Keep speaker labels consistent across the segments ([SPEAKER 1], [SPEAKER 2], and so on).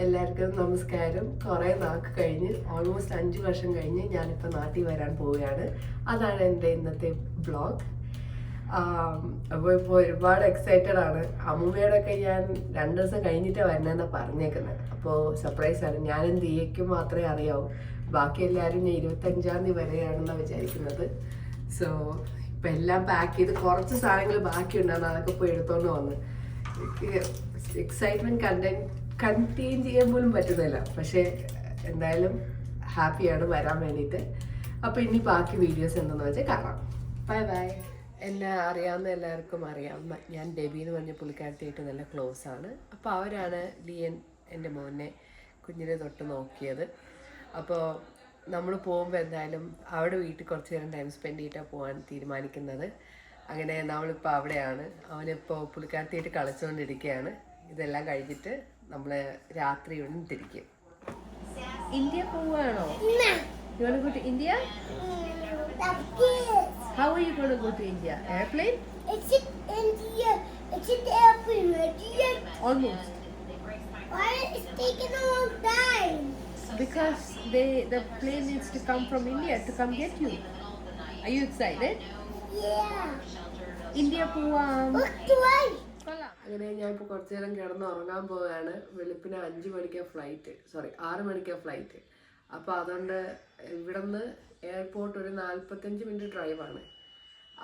[SPEAKER 1] എല്ലാവർക്കും നമസ്കാരം. കുറേ നാൾക്ക് കഴിഞ്ഞ് ഓൾമോസ്റ്റ് 5 വർഷം കഴിഞ്ഞ് ഞാനിപ്പോൾ നാട്ടിൽ വരാൻ പോവുകയാണ്. അതാണ് എൻ്റെ ഇന്നത്തെ ബ്ലോഗ്. അപ്പോൾ ഇപ്പോൾ ഒരുപാട് എക്സൈറ്റഡ് ആണ്. അമ്മൂമ്മയോടൊക്കെ ഞാൻ 2 ദിവസം കഴിഞ്ഞിട്ടാണ് വരണമെന്നാണ് പറഞ്ഞേക്കുന്നത്. അപ്പോൾ സർപ്രൈസാണ്. ഞാനും ദിയയ്ക്കും മാത്രമേ അറിയാവൂ. ബാക്കി എല്ലാവരും ഞാൻ 25-ാം തീയതി വരെയാണെന്നാണ് വിചാരിക്കുന്നത്. സോ ഇപ്പം എല്ലാം പാക്ക് ചെയ്ത് കുറച്ച് സാധനങ്ങൾ ബാക്കിയുണ്ടായിരുന്നു, അതൊക്കെ പോയി എടുത്തോണ്ട് വന്ന്. എക്സൈറ്റ്മെൻറ്റ് കണ്ടെയ്ൻ ചെയ്യാൻ പോലും പറ്റുന്നില്ല. പക്ഷേ എന്തായാലും ഹാപ്പിയാണ് വരാൻ വേണ്ടിയിട്ട്. അപ്പോൾ ഇനി ബാക്കി വീഡിയോസ് എന്തെന്ന് വെച്ചാൽ കാണാം. Bye bye. എന്നെ അറിയാവുന്ന എല്ലാവർക്കും അറിയാം, ഞാൻ ഡെബി എന്ന് പറഞ്ഞ പുള്ളിക്കാരത്തിയായിട്ട് നല്ല ക്ലോസ് ആണ്. അപ്പോൾ അവരാണ് ലിയൻ എൻ്റെ മോനെ കുഞ്ഞിനെ തൊട്ട് നോക്കിയത്. അപ്പോൾ നമ്മൾ പോകുമ്പോൾ എന്തായാലും അവിടെ വീട്ടിൽ കുറച്ച് നേരം ടൈം സ്പെൻഡ് ചെയ്തിട്ടാണ് പോകാൻ തീരുമാനിക്കുന്നത്. അങ്ങനെ നമ്മളിപ്പോൾ അവിടെയാണ്. അവനിപ്പോൾ പുള്ളിക്കാരത്തിയായിട്ട് കളിച്ചുകൊണ്ടിരിക്കുകയാണ്. ഇതെല്ലാം കഴിഞ്ഞിട്ട് നമ്മൾ രാത്രി ഉടൻ തിരിക്കും. ഇന്ത്യ പോവുകയാണോ? You want to go to India? How are you going to go to India? Airplane?
[SPEAKER 2] It's in India. It's in the airplane, right?
[SPEAKER 1] Almost.
[SPEAKER 2] Why is it taking a long time?
[SPEAKER 1] Because the plane needs to come from India to come get you. Are you excited?
[SPEAKER 2] Yeah.
[SPEAKER 1] India പോവാം.
[SPEAKER 2] Look to right.
[SPEAKER 1] അങ്ങനെ ഞാൻ ഇപ്പോൾ കുറച്ച് നേരം കിടന്ന് ഉറങ്ങാൻ പോവുകയാണ്. വെളുപ്പിന് 5 മണിക്കാണ് ഫ്ലൈറ്റ്, 6 മണിക്കാണ് ഫ്ലൈറ്റ്. അപ്പോൾ അതുകൊണ്ട് ഇവിടെ നിന്ന് എയർപോർട്ട് ഒരു 45 മിനിറ്റ് ഡ്രൈവാണ്.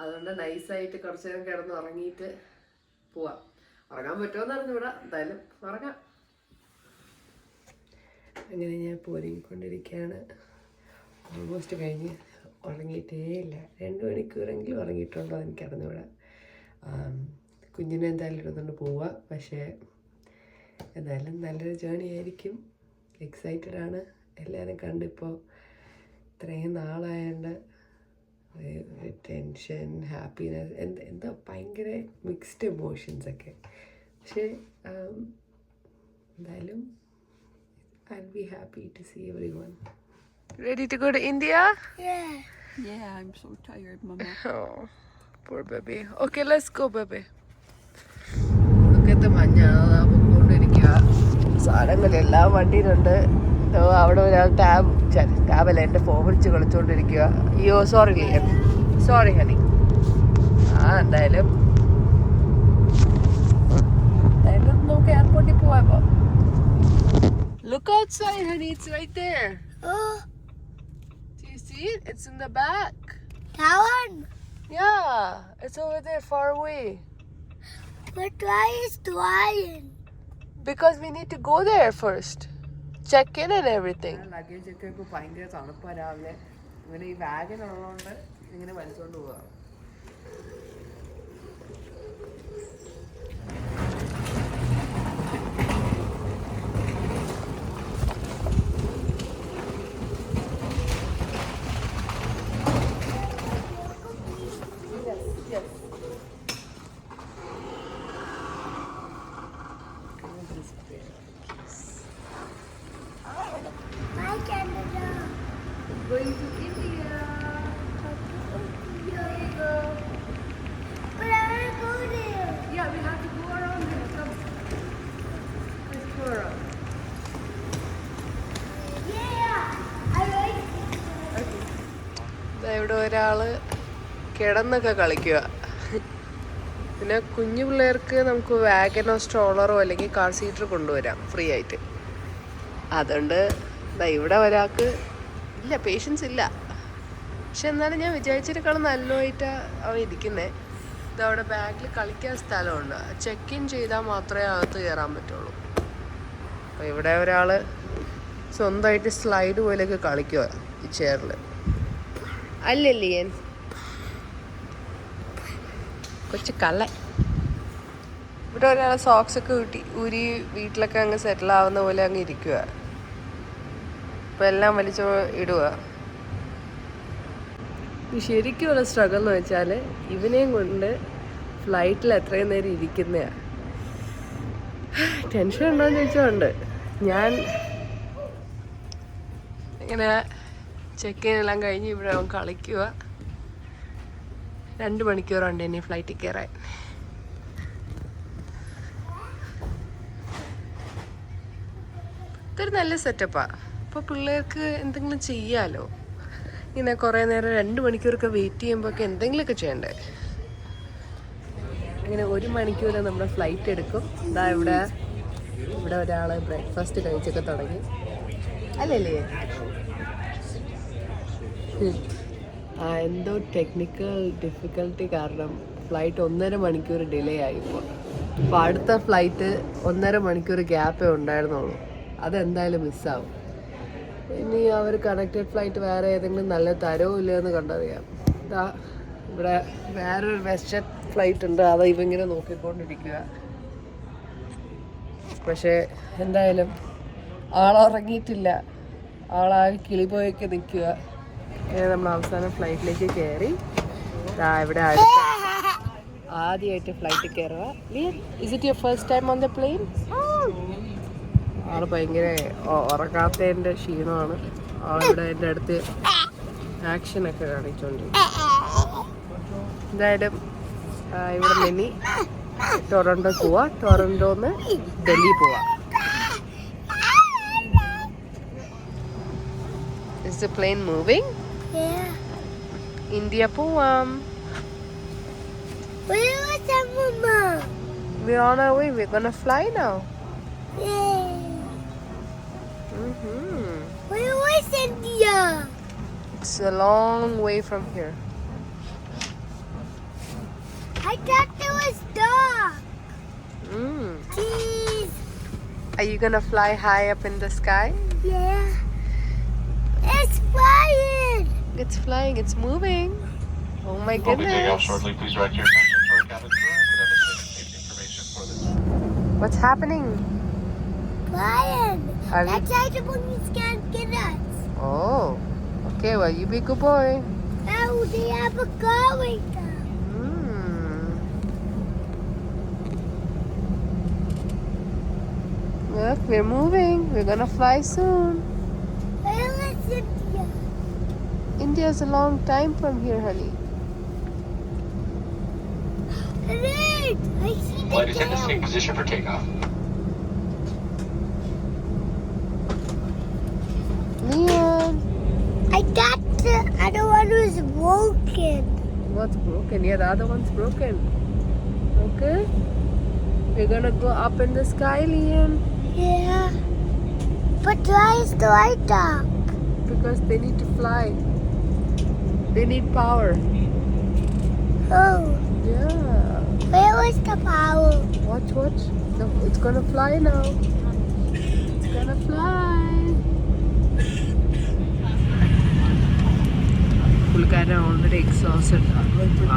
[SPEAKER 1] അതുകൊണ്ട് നൈസായിട്ട് കുറച്ച് നേരം കിടന്ന് ഉറങ്ങിയിട്ട് പോവാം. ഉറങ്ങാൻ പറ്റുമെന്ന് അറിഞ്ഞൂടാ, എന്തായാലും ഉറങ്ങാം. അങ്ങനെ ഞാൻ പോരിക്കൊണ്ടിരിക്കുകയാണ്. ഓൾമോസ്റ്റ് കഴിഞ്ഞ് ഉറങ്ങിയിട്ടേ ഇല്ല. 2 മണിക്കൂറെങ്കിലും ഉറങ്ങിയിട്ടുണ്ടോ എനിക്കറിഞ്ഞൂടാ. കുഞ്ഞിനെ എന്തായാലും എടുത്തുകൊണ്ട് പോവുക. പക്ഷേ എന്തായാലും നല്ലൊരു ജേണി ആയിരിക്കും. എക്സൈറ്റഡ് ആണ്. എല്ലാവരും കണ്ടിപ്പോൾ ഇത്രയും നാളായതുകൊണ്ട് ടെൻഷൻ, ഹാപ്പിനെസ്, എന്താ ഭയങ്കര മിക്സ്ഡ് ഇമോഷൻസൊക്കെ. പക്ഷേ എന്തായാലും I'll be happy to see everyone. Ready to go to India?
[SPEAKER 2] Yeah.
[SPEAKER 3] Yeah, I'm so tired, Mama.
[SPEAKER 1] Oh, poor baby. Okay, let's go, baby. ഒടുക്കത്തെ മഞ്ഞാണ് പൊക്കോണ്ടിരിക്കുക. സാധനങ്ങളെല്ലാം വണ്ടിയിലുണ്ട്. അവിടെ ഒരാൾ ടാബല്ല എൻ്റെ ഫോൺ വിളിച്ച് കളിച്ചോണ്ടിരിക്കുക. അയ്യോ സോറി ലിയൻ, സോറി ഹണി. എന്തായാലും നമുക്ക് എയർപോർട്ടിൽ പോവാ. Look outside, honey. It's right there.
[SPEAKER 2] Oh,
[SPEAKER 1] Do you see it? It's in the back.
[SPEAKER 2] that one.
[SPEAKER 1] Yeah, it's over there far away.
[SPEAKER 2] But why is the lion?
[SPEAKER 1] Because we need to go there first. Check in and everything. Luggage ഒക്കെ ഇപ്പോൾ ഭയങ്കര തണുപ്പാണ് രാവിലെ. ഇങ്ങനെ ഈ Wagen ഉള്ളതുകൊണ്ട് ഇങ്ങനെ വലിച്ചുകൊണ്ട് പോവാം.
[SPEAKER 2] My Canada.
[SPEAKER 1] Going to India.
[SPEAKER 2] Here we go. But I want to go there.
[SPEAKER 1] Yeah, we have to go around there. Come. Let's go around.
[SPEAKER 2] Yeah. I like it.
[SPEAKER 1] ഇവിടെ ഒരാള് കിടന്നൊക്കെ കളിക്കുക. പിന്നെ കുഞ്ഞു പിള്ളേർക്ക് നമുക്ക് വാഗനോ സ്ട്രോളറോ അല്ലെങ്കിൽ കാർ സീറ്റർ കൊണ്ടുവരാം free ആയിട്ട്. അതുകൊണ്ട് ഇവിടെ ഒരാൾക്ക് ഇല്ല, പേഷ്യൻസ് ഇല്ല. പക്ഷെ എന്നാലും ഞാൻ വിചാരിച്ചതിനേക്കാളും നല്ലതായിട്ടാണ് അവൻ ഇരിക്കുന്നത്. ഇതവിടെ ബാഗിൽ കളിക്കാൻ സ്ഥലമുണ്ട്. ചെക്ക് ഇൻ ചെയ്താൽ മാത്രമേ അകത്ത് കയറാൻ പറ്റുള്ളൂ. അപ്പോൾ ഇവിടെ ഒരാൾ സ്വന്തമായിട്ട് സ്ലൈഡ് പോലെയൊക്കെ കളിക്കുക ഈ ചെയറിൽ. അല്ലല്ലേ ഞാൻ കൊച്ചു കള്ള. ഇവിടെ ഒരാൾ സോക്സൊക്കെ ഊരി വീട്ടിലൊക്കെ അങ്ങ് സെറ്റിലാവുന്ന പോലെ അങ്ങ് ഇരിക്കുക. ഇപ്പം എല്ലാം വലിച്ചു ഇടുക. ശരിക്കുമുള്ള സ്ട്രഗിൾ എന്ന് വെച്ചാൽ ഇവനെയും കൊണ്ട് ഫ്ലൈറ്റിൽ എത്രയും നേരം ഇരിക്കുന്നതാണ്. ടെൻഷൻ ഉണ്ടോയെന്ന് ചോദിച്ചാൽ ഉണ്ട്. ഞാൻ ഇങ്ങനെ ചെക്ക് ഇനെല്ലാം കഴിഞ്ഞ് ഇവിടെ അവൻ കളിക്കുക. 2 മണിക്കൂറുണ്ട് ഇനി ഫ്ലൈറ്റിൽ കയറാൻ. ഇതൊരു നല്ല സെറ്റപ്പാ. അപ്പോൾ പിള്ളേർക്ക് എന്തെങ്കിലും ചെയ്യാലോ. ഇങ്ങനെ കുറേ നേരം 2 മണിക്കൂറൊക്കെ വെയിറ്റ് ചെയ്യുമ്പോഴൊക്കെ എന്തെങ്കിലുമൊക്കെ ചെയ്യണ്ടേ. ഇങ്ങനെ 1 മണിക്കൂർ നമ്മുടെ ഫ്ലൈറ്റ് എടുക്കും. ഇതാ ഇവിടെ ഒരാൾ ബ്രേക്ക്ഫാസ്റ്റ് കഴിച്ചൊക്കെ തുടങ്ങി അല്ലേ. എന്തോ ടെക്നിക്കൽ ഡിഫിക്കൽട്ടി കാരണം ഫ്ലൈറ്റ് 1.5 മണിക്കൂർ ഡിലേ ആയിപ്പോൾ. അപ്പോൾ അടുത്ത ഫ്ലൈറ്റ് 1.5 മണിക്കൂർ ഗ്യാപ്പേ ഉണ്ടായിരുന്നുള്ളൂ. അതെന്തായാലും മിസ്സാവും. ഇനി അവർ കണക്റ്റഡ് ഫ്ലൈറ്റ് വേറെ ഏതെങ്കിലും നല്ല തരവും ഇല്ലയെന്ന് കണ്ടറിയാം. ഇതാ ഇവിടെ വേറൊരു വെസ്റ്റേൺ ഫ്ലൈറ്റ് ഉണ്ട്. അത് ഇവങ്ങനെ നോക്കിക്കൊണ്ടിരിക്കുക. പക്ഷേ എന്തായാലും ആളുറങ്ങിയിട്ടില്ല. ആളാകെ കിളിപോയൊക്കെ നിൽക്കുക. നമ്മൾ അവസാനം ഫ്ലൈറ്റിലേക്ക് കയറി. ഇവിടെ ആദ്യമായിട്ട് ഫ്ലൈറ്റിൽ കയറുക. Is it your first time on the plane? ആൾ ഭയങ്കര ഉറങ്ങാത്തതിൻ്റെ ക്ഷീണമാണ്. ആളിവിടെ എൻ്റെ അടുത്ത് ആക്ഷനൊക്കെ കാണിച്ചുകൊണ്ടിരിക്കും. എന്തായാലും ഇവിടെ നിന്ന് ടൊറൻറ്റോ പോവാ. ടൊറൻറ്റോന്ന് ഡൽഹി പോവാ. Is the plane moving?
[SPEAKER 2] Yeah.
[SPEAKER 1] India പോവാം.
[SPEAKER 2] Where was that, Mama?
[SPEAKER 1] We're on our way. We're gonna fly now.
[SPEAKER 2] Yeah. Where was India?
[SPEAKER 1] It's a long way from here.
[SPEAKER 2] I thought it was dark. Jeez.
[SPEAKER 1] Are you gonna fly high up in the sky?
[SPEAKER 2] Yeah. It's flying.
[SPEAKER 1] It's flying. It's moving. Oh my
[SPEAKER 4] We'll be taking off
[SPEAKER 1] goodness.
[SPEAKER 4] shortly. Please direct your attention to our cabin crew for the safety information for this.
[SPEAKER 1] What's happening?
[SPEAKER 2] Flying.
[SPEAKER 1] Are we-
[SPEAKER 2] That's how the bunnies can't get us.
[SPEAKER 1] Oh. Okay, well, you be a good boy.
[SPEAKER 2] Oh, they have a car right now.
[SPEAKER 1] Look, we're moving. We're gonna fly soon.
[SPEAKER 2] Where is India?
[SPEAKER 1] India's a long time from here, honey.
[SPEAKER 2] Right. I see the
[SPEAKER 4] Flight attendants take
[SPEAKER 2] cow.
[SPEAKER 4] position for takeoff.
[SPEAKER 1] Leon,
[SPEAKER 2] I got the other one was broken.
[SPEAKER 1] what's broken? Yeah, the other one's broken. Okay. We're gonna go up in the sky, Leon,
[SPEAKER 2] Yeah. But why is the light up?
[SPEAKER 1] because they need to fly. They need power.
[SPEAKER 2] Oh,
[SPEAKER 1] Yeah.
[SPEAKER 2] where was the power?
[SPEAKER 1] Watch. No, it's gonna fly now. It's gonna fly. പുള്ളിക്കാരൻ already exhausted.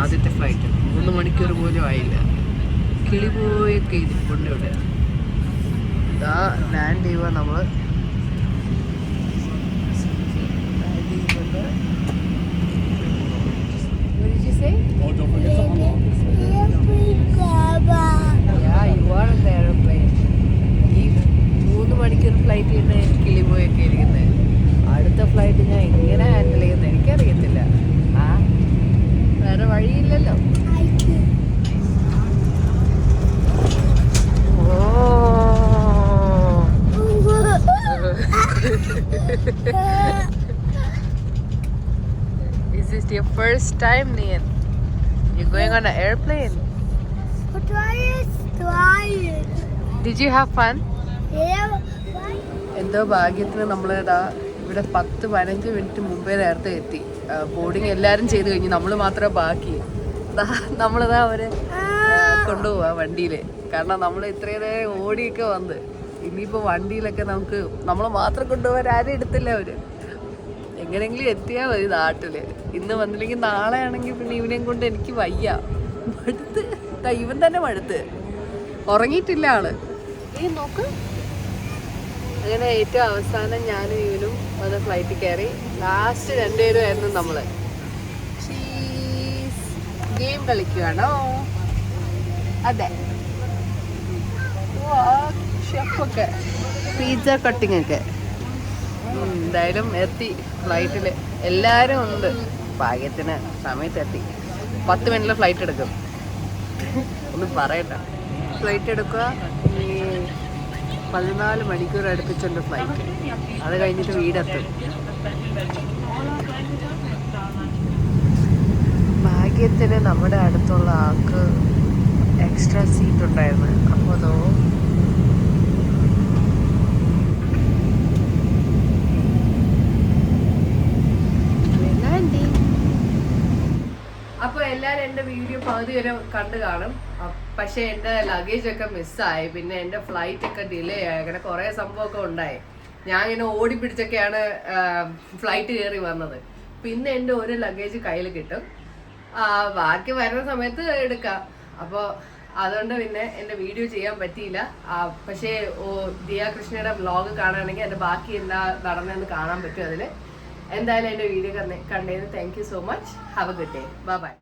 [SPEAKER 1] ആദ്യത്തെ flight 3 മണിക്കൂർ പോലും ആയില്ല. കിളി പോയൊക്കെ ഇരിപ്പുണ്ട് ഇവിടെ. ഇതാ land ചെയ്യുക നമ്മൾ. Yeah, you are on the aeroplane. ഈ 3 മണിക്കൂർ ഫ്ലൈറ്റ് ചെയ്യുന്ന കിളി പോയൊക്കെ ഇരിക്കുന്നത്. അടുത്ത ഫ്ലൈറ്റ് ഞാൻ എങ്ങനെ ഹാൻഡിൽ ചെയ്യുന്നത് എനിക്കറിയത്തില്ല. വേറെ വഴിയില്ലല്ലോ. Is this your first time, Nian? You're going on an airplane?
[SPEAKER 2] But why is flying?
[SPEAKER 1] Did you have fun?
[SPEAKER 2] Yeah. Why?
[SPEAKER 1] എന്തോ ഭാഗ്യത്തിന് നമ്മൾ ഇവിടെ 10-15 മിനിറ്റ് മുമ്പേ നേരത്തെ എത്തി. ബോർഡിങ് എല്ലാവരും ചെയ്ത് കഴിഞ്ഞു. നമ്മൾ മാത്രമേ ബാക്കി. നമ്മളിതാ അവരെ കൊണ്ടുപോവാ വണ്ടിയിൽ. കാരണം നമ്മൾ ഇത്രയും നേരം ഓടിയൊക്കെ വന്ന് ഇനിയിപ്പോൾ വണ്ടിയിലൊക്കെ നമ്മൾ മാത്രം കൊണ്ടുപോകാൻ ആരും എടുത്തില്ല. അവർ എങ്ങനെയെങ്കിലും എത്തിയാൽ മതി നാട്ടിൽ. ഇന്ന് വന്നില്ലെങ്കിൽ നാളെ ആണെങ്കിൽ പിന്നെ ഇവനെയും കൊണ്ട് എനിക്ക് വയ്യ. മടുത്ത്. ഇവൻ തന്നെ മടുത്ത്. ഉറങ്ങിയിട്ടില്ല ആള്. ഈ നോക്ക്. അങ്ങനെ ഏറ്റവും അവസാനം ഞാനും ഇവനും വന്ന് ഫ്ലൈറ്റിൽ കയറി. ലാസ്റ്റ് 2 പേരുമായിരുന്നു നമ്മൾ. ഗെയിം കളിക്കുകയാണോ? അതെ. ഷെഫൊക്കെ പിസ്സ കട്ടിങ് ഒക്കെ. എന്തായാലും എത്തി ഫ്ലൈറ്റിൽ. എല്ലാവരും ഉണ്ട്. ഭാഗ്യത്തിന് സമയത്തെത്തി. 10 മിനിറ്റിൽ ഫ്ലൈറ്റ് എടുക്കും. ഒന്നും പറയണ്ട. ഫ്ലൈറ്റ് എടുക്കുക. 14 മണിക്കൂർ അടുപ്പിച്ചുണ്ട് ഫ്ലൈറ്റ്. അത് കഴിഞ്ഞിട്ട് വീടെത്തും. ഭാഗ്യത്തിന് നമ്മുടെ അടുത്തുള്ള ആൾക്ക് എക്സ്ട്രാ സീറ്റ് ഉണ്ടായിരുന്നു. അപ്പോൾ അപ്പോൾ എല്ലാവരും എൻ്റെ വീഡിയോ പകുതി വരെ കണ്ടു കാണും. പക്ഷേ എൻ്റെ ലഗേജ് ഒക്കെ മിസ്സായി. പിന്നെ എൻ്റെ ഫ്ലൈറ്റ് ഒക്കെ ഡിലേ ആയി. അങ്ങനെ കുറേ സംഭവമൊക്കെ ഉണ്ടായി. ഞാൻ ഇങ്ങനെ ഓടിപ്പിടിച്ചൊക്കെയാണ് ഫ്ലൈറ്റ് കയറി വന്നത്. പിന്നെ എൻ്റെ ഒരു ലഗേജ് കയ്യിൽ കിട്ടും, ബാക്കി വരുന്ന സമയത്ത് എടുക്കാം. അപ്പോൾ അതുകൊണ്ട് പിന്നെ എൻ്റെ വീഡിയോ ചെയ്യാൻ പറ്റിയില്ല. പക്ഷേ ദിയ കൃഷ്ണയുടെ വ്ലോഗ് കാണുകയാണെങ്കിൽ എൻ്റെ ബാക്കി എന്താ നടന്നതെന്ന് കാണാൻ പറ്റും അതിൽ. എന്തായാലും എൻ്റെ വീഡിയോ കണ്ടതിന് thank you so much. Have A good day. Bye bye.